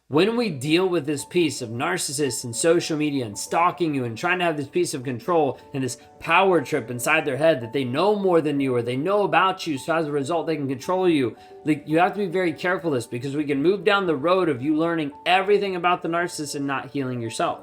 When we deal with this piece of narcissists and social media and stalking you and trying to have this piece of control and this power trip inside their head that they know more than you or they know about you, so as a result they can control you, like, you have to be very careful of this, because we can move down the road of you learning everything about the narcissist and not healing yourself.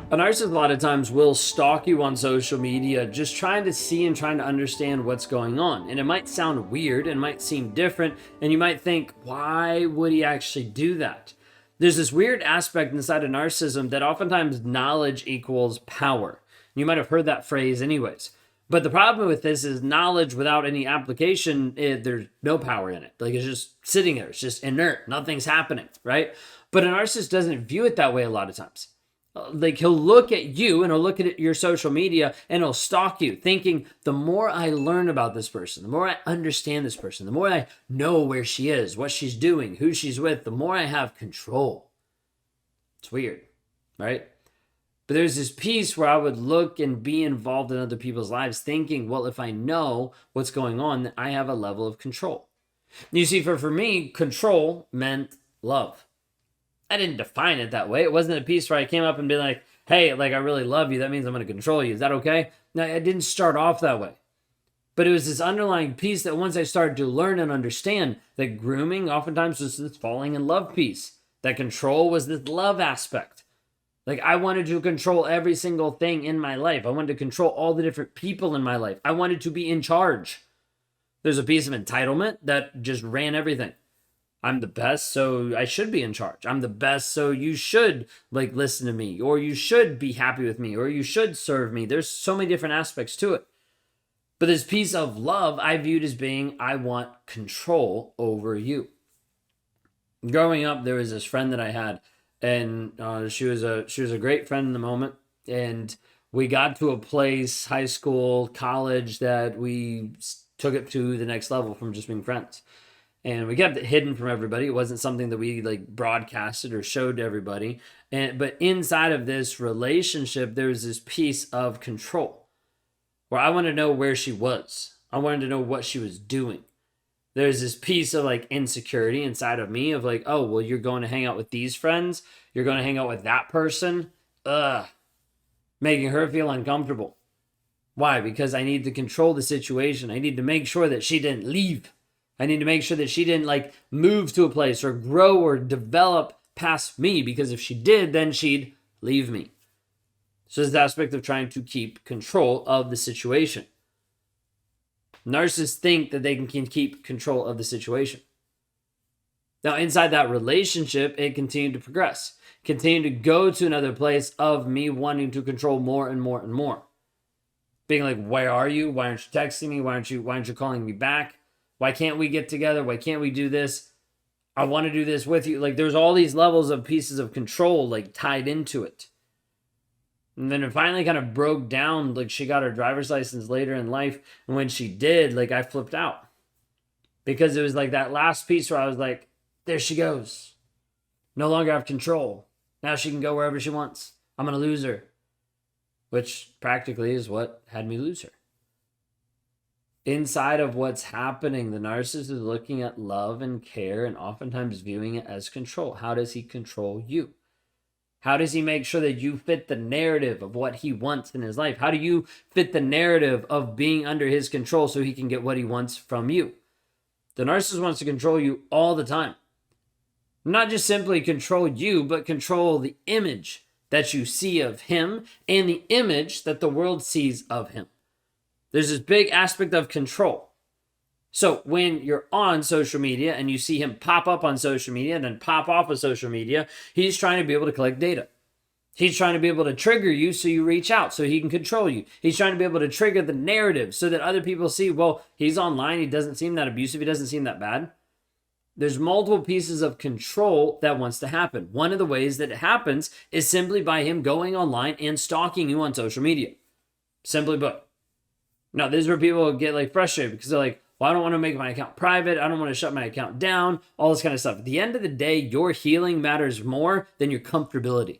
A narcissist a lot of times will stalk you on social media, just trying to see and trying to understand what's going on. And it might sound weird and might seem different, and you might think, why would he actually do that? There's this weird aspect inside of narcissism that oftentimes knowledge equals power. You might have heard that phrase anyways. But the problem with this is knowledge without any application, there's no power in it. Like, it's just sitting there. It's just inert. Nothing's happening, right? But a narcissist doesn't view it that way a lot of times. Like, he'll look at you and he'll look at your social media and he'll stalk you, thinking, the more I learn about this person, the more I understand this person, the more I know where she is, what she's doing, who she's with, the more I have control. It's weird, right? But there's this piece where I would look and be involved in other people's lives thinking, well, if I know what's going on, then I have a level of control. You see, for me, control meant love. I didn't define it that way. It wasn't a piece where I came up and be like, hey, like, I really love you. That means I'm going to control you. Is that okay? No, I didn't start off that way. But it was this underlying piece that once I started to learn and understand that grooming oftentimes was this falling in love piece. That control was this love aspect. Like, I wanted to control every single thing in my life. I wanted to control all the different people in my life. I wanted to be in charge. There's a piece of entitlement that just ran everything. I'm the best, so I should be in charge. I'm the best, so you should, like, listen to me, or you should be happy with me, or you should serve me. There's so many different aspects to it. But this piece of love I viewed as being, I want control over you. Growing up, there was this friend that I had, and she was a great friend in the moment, and we got to a place, high school, college, that we took it to the next level from just being friends. And we kept it hidden from everybody. It wasn't something that we, like, broadcasted or showed to everybody. But inside of this relationship, there was this piece of control where I wanted to know where she was. I wanted to know what she was doing. There's this piece of, like, insecurity inside of me of, like, oh, well, you're going to hang out with these friends. You're going to hang out with that person. Making her feel uncomfortable. Why? Because I need to control the situation. I need to make sure that she didn't leave. I need to make sure that she didn't, like, move to a place or grow or develop past me, because if she did, then she'd leave me. So there's the aspect of trying to keep control of the situation. Narcissists think that they can keep control of the situation. Now, inside that relationship, it continued to progress, continued to go to another place of me wanting to control more and more and more. Being like, where are you? Why aren't you texting me? Why aren't you calling me back? Why can't we get together? Why can't we do this? I want to do this with you. Like, there's all these levels of pieces of control, like, tied into it. And then it finally kind of broke down. Like, she got her driver's license later in life. And when she did, like, I flipped out. Because it was like that last piece where I was like, there she goes. No longer have control. Now she can go wherever she wants. I'm going to lose her. Which practically is what had me lose her. Inside of what's happening, the narcissist is looking at love and care and oftentimes viewing it as control. How does he control you? How does he make sure that you fit the narrative of what he wants in his life? How do you fit the narrative of being under his control so he can get what he wants from you? The narcissist wants to control you all the time. Not just simply control you, but control the image that you see of him and the image that the world sees of him. There's this big aspect of control. So when you're on social media and you see him pop up on social media and then pop off of social media, he's trying to be able to collect data. He's trying to be able to trigger you so you reach out so he can control you. He's trying to be able to trigger the narrative so that other people see, well, he's online. He doesn't seem that abusive. He doesn't seem that bad. There's multiple pieces of control that wants to happen. One of the ways that it happens is simply by him going online and stalking you on social media. Simply put. Now, this is where people get, like, frustrated because they're like, well, I don't want to make my account private. I don't want to shut my account down, all this kind of stuff. At the end of the day, your healing matters more than your comfortability.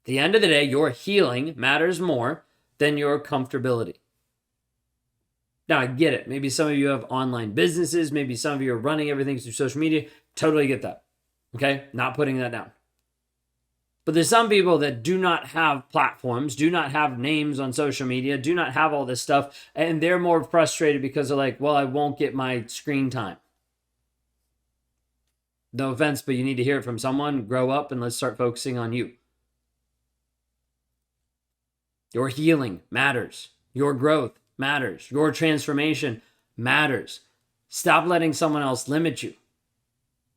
At the end of the day, your healing matters more than your comfortability. Now, I get it. Maybe some of you have online businesses. Maybe some of you are running everything through social media. Totally get that. Okay? Not putting that down. But there's some people that do not have platforms, do not have names on social media, do not have all this stuff, and they're more frustrated because they're like, well, I won't get my screen time. No offense, but you need to hear it from someone. Grow up and let's start focusing on you. Your healing matters. Your growth matters. Your transformation matters. Stop letting someone else limit you.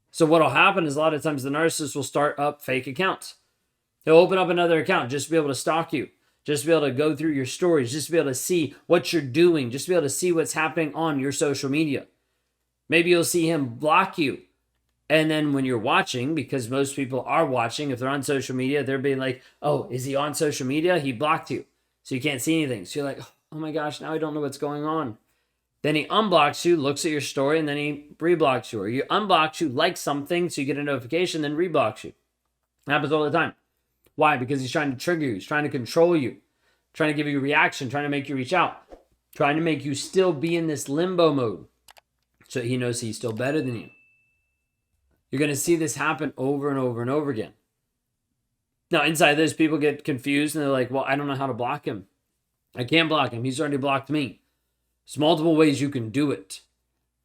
So what'll happen is a lot of times the narcissist will start up fake accounts. He'll open up another account just to be able to stalk you, just to be able to go through your stories, just to be able to see what you're doing, just to be able to see what's happening on your social media. Maybe you'll see him block you. And then when you're watching, because most people are watching, if they're on social media, they're being like, oh, is he on social media? He blocked you. So you can't see anything. So you're like, oh my gosh, now I don't know what's going on. Then he unblocks you, looks at your story, and then he reblocks you. Or you unblocks you, like something, so you get a notification, then reblocks you. It happens all the time. Why? Because he's trying to trigger you. He's trying to control you. Trying to give you a reaction. Trying to make you reach out. Trying to make you still be in this limbo mode. So he knows he's still better than you. You're going to see this happen over and over and over again. Now, inside this, people get confused and they're like, well, I don't know how to block him. I can't block him. He's already blocked me. There's multiple ways you can do it.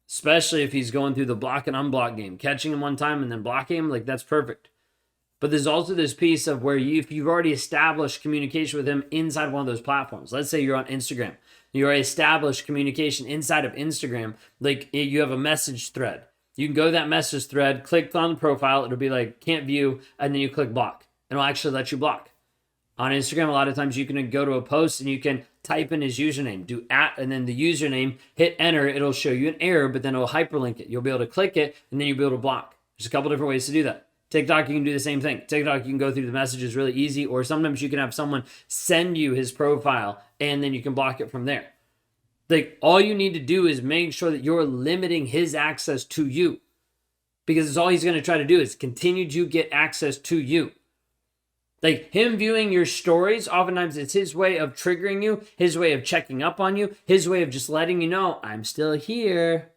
Especially if he's going through the block and unblock game. Catching him one time and then blocking him, like that's perfect. But there's also this piece of where if you've already established communication with him inside one of those platforms. Let's say you're on Instagram. You already established communication inside of Instagram. Like you have a message thread. You can go to that message thread, click on the profile. It'll be like, can't view. And then you click block. And it'll actually let you block. On Instagram, a lot of times you can go to a post and you can type in his username. Do @ and then the username. Hit enter. It'll show you an error, but then it'll hyperlink it. You'll be able to click it and then you'll be able to block. There's a couple different ways to do that. TikTok, you can do the same thing. TikTok, you can go through the messages really easy, or sometimes you can have someone send you his profile and then you can block it from there. Like all you need to do is make sure that you're limiting his access to you, because it's all he's going to try to do is continue to get access to you. Like him viewing your stories, oftentimes it's his way of triggering you, his way of checking up on you, his way of just letting you know, I'm still here.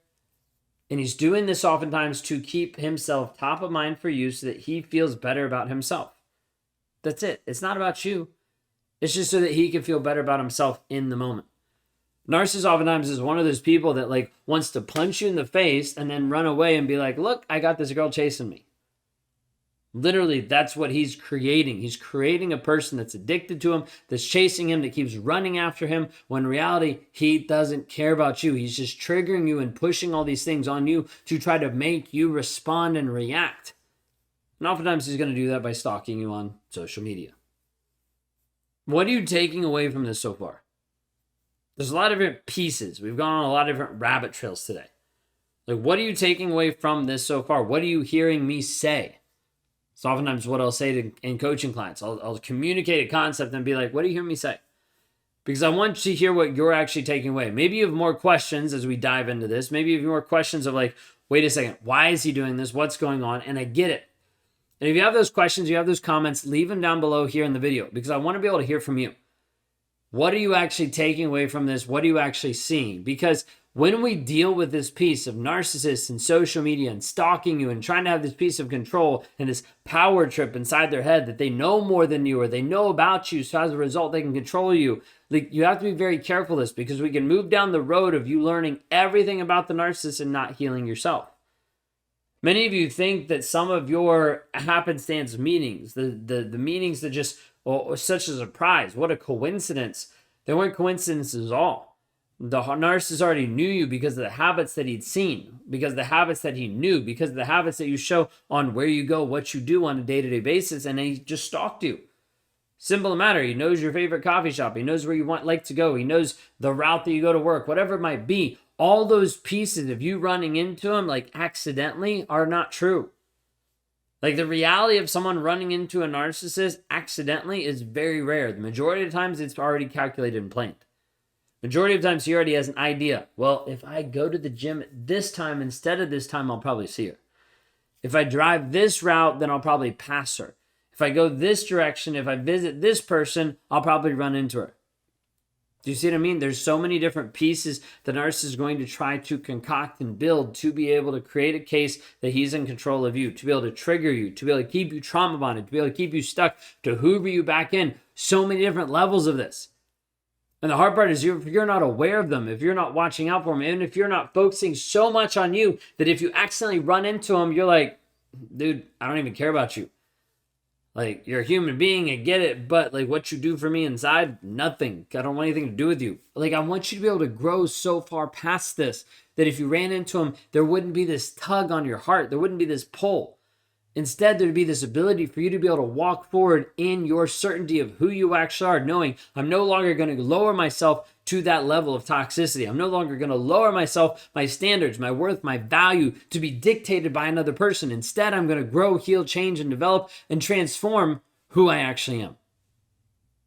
And he's doing this oftentimes to keep himself top of mind for you so that he feels better about himself. That's it. It's not about you. It's just so that he can feel better about himself in the moment. Narcissist oftentimes is one of those people that like wants to punch you in the face and then run away and be like, look, I got this girl chasing me. Literally, that's what he's creating. He's creating a person that's addicted to him, that's chasing him, that keeps running after him, when in reality, he doesn't care about you. He's just triggering you and pushing all these things on you to try to make you respond and react. And oftentimes, he's going to do that by stalking you on social media. What are you taking away from this so far? There's a lot of different pieces. We've gone on a lot of different rabbit trails today. Like, what are you taking away from this so far? What are you hearing me say? So oftentimes what I'll say in coaching clients, I'll communicate a concept and be like, what do you hear me say? Because I want to hear what you're actually taking away. Maybe you have more questions as we dive into this. Maybe you have more questions of like, wait a second, why is he doing this? What's going on? And I get it. And if you have those questions, you have those comments, leave them down below here in the video, because I want to be able to hear from you. What are you actually taking away from this? What are you actually seeing? Because when we deal with this piece of narcissists and social media and stalking you and trying to have this piece of control and this power trip inside their head that they know more than you or they know about you, so as a result they can control you, like, you have to be very careful of this, because we can move down the road of you learning everything about the narcissist and not healing yourself. Many of you think that some of your happenstance meetings, the meetings that just, such a surprise, what a coincidence. They weren't coincidences at all. The narcissist already knew you because of the habits that he'd seen, because of the habits that he knew, because of the habits that you show on where you go, what you do on a day-to-day basis, and he just stalked you. Simple matter. He knows your favorite coffee shop. He knows where you like to go. He knows the route that you go to work, whatever it might be. All those pieces of you running into him like accidentally are not true. Like, the reality of someone running into a narcissist accidentally is very rare. The majority of the times it's already calculated and planned. Majority of times he already has an idea. Well, if I go to the gym at this time instead of this time, I'll probably see her. If I drive this route, then I'll probably pass her. If I go this direction, if I visit this person, I'll probably run into her. Do you see what I mean? There's so many different pieces the narcissist is going to try to concoct and build to be able to create a case that he's in control of you, to be able to trigger you, to be able to keep you trauma bonded, to be able to keep you stuck, to hoover you back in. So many different levels of this. And the hard part is if you're not aware of them, if you're not watching out for them, and if you're not focusing so much on you that if you accidentally run into them, you're like, dude, I don't even care about you. Like, you're a human being, I get it, but like what you do for me inside, nothing. I don't want anything to do with you. Like, I want you to be able to grow so far past this that if you ran into him, there wouldn't be this tug on your heart. There wouldn't be this pull. Instead, there'd be this ability for you to be able to walk forward in your certainty of who you actually are, knowing I'm no longer going to lower myself to that level of toxicity. I'm no longer going to lower myself, my standards, my worth, my value to be dictated by another person. Instead, I'm going to grow, heal, change, and develop and transform who I actually am.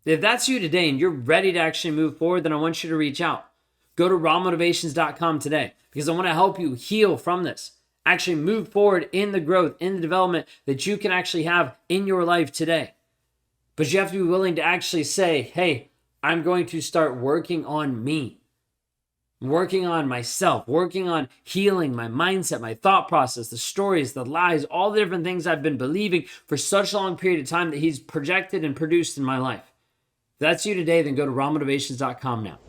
If that's you today and you're ready to actually move forward, then I want you to reach out. Go to rawmotivations.com today because I want to help you heal from this. Actually move forward in the growth, in the development that you can actually have in your life today. But you have to be willing to actually say, hey, I'm going to start working on me, working on myself, working on healing my mindset, my thought process, the stories, the lies, all the different things I've been believing for such a long period of time that he's projected and produced in my life. If that's you today, then go to rawmotivations.com now.